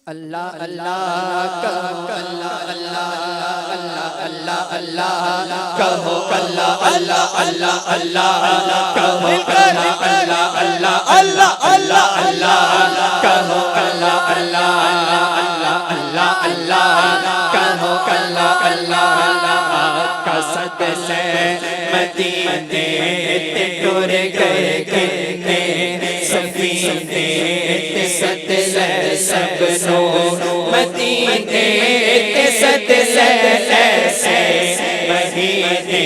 اللہ اللہ کہو اللہ اللہ اللہ اللہ کہو اللہ اللہ اللہ اللہ کہو اللہ اللہ اللہ اللہ اللہ کہو اللہ اللہ اللہ اللہ کہو اللہ اللہ قصد سے مدینے تے ٹر گئے کتنے سفینے تے سد لے سب نو مدینے تے سد لے ایسے مہینے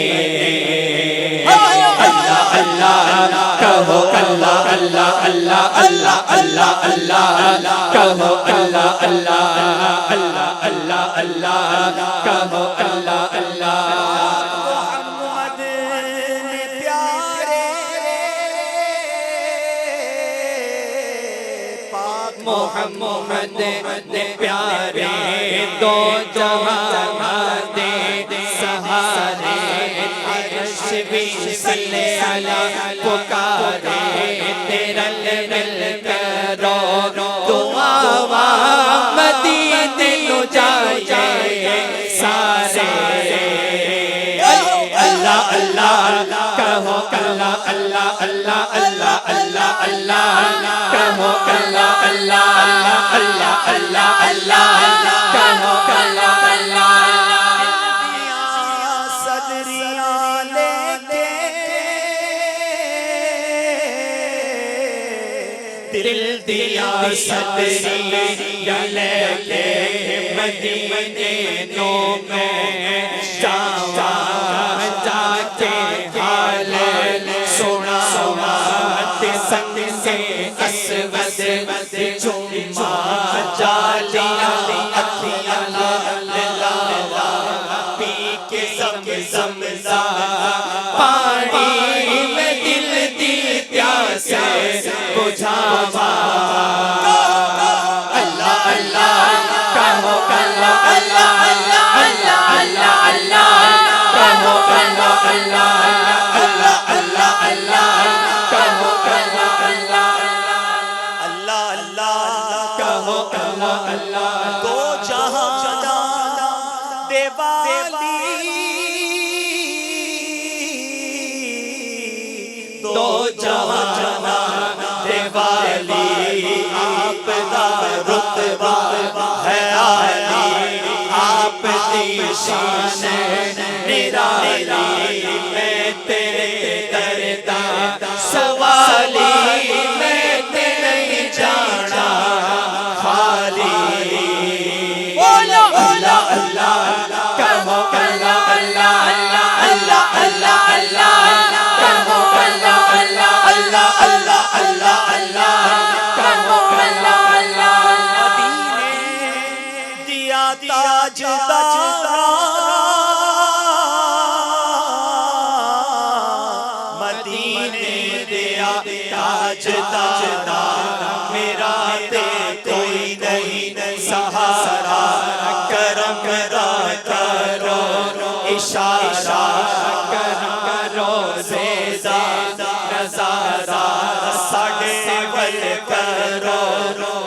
اللہ اللہ کہو اللہ اللہ اللہ اللہ اللہ اللہ کہو اللہ اللہ اللہ اللہ اللہ کہو اللہ اللہ محمد نے پیارے دو جہاں دے سہارے عرش بھی صلی علی پکارے تیرا مل کرو دعا مدینے نو جائے سارے اللہ اللہ کہو اللہ اللہ اللہ اللہ اللہ اللہ کہو اللہ اللہ اللہ اللہ اللہ کہو اللہ اللہ صدریاں لے کے دل دیا صدریاں لے کے مدینے نو میں جاوا جا کے حال سونا تے سنگ سے اسود چوما جالیا اکھیاں لاوا پی کے زم پانی میں دل دی پیاسے بجھاوا اللہ اللہ کہو اللہ اللہ اللہ اللہ اللہ کہو اللہ اللہ اللہ اللہ اللہ کہو اللہ اللہ اللہ اللہ کہو اللہ اللہ دو جہاں دے والی دو جہاں دے والی آپ دا رتبہ ہے عالی آپ دی شان نرالی میں تیرے در دا سوالی میں تیرے جانا خالی اللہ اللہ کہو اللہ اللہ اللہ اللہ اللہ کہو اللہ اللہ اللہ اللہ اللہ کہو اللہ اللہ مدینے دیا تاجدارا مدینے دیا تاجدارا میرا تے کوئی نہیں سہارا کرم کرو اشارہ کرو زیدہ نظارہ ساڑھے ول کرو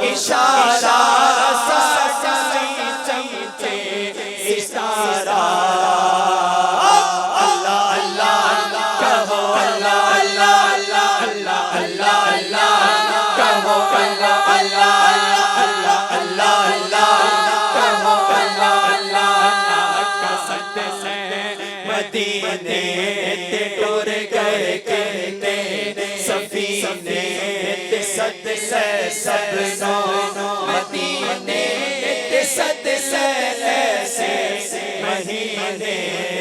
اشارہ ساڑھے چمچے ستارہ اللہ اللہ کہو اللہ اللہ اللہ اللہ اللہ کہو اللہ اللہ اللہ اللہ اللہ کہو اللہ اللہ قصد سے مدینے تے ٹر گئے کتنے سفینے تے سد سے سب نو مدینے تے سد سے ایسے مہینے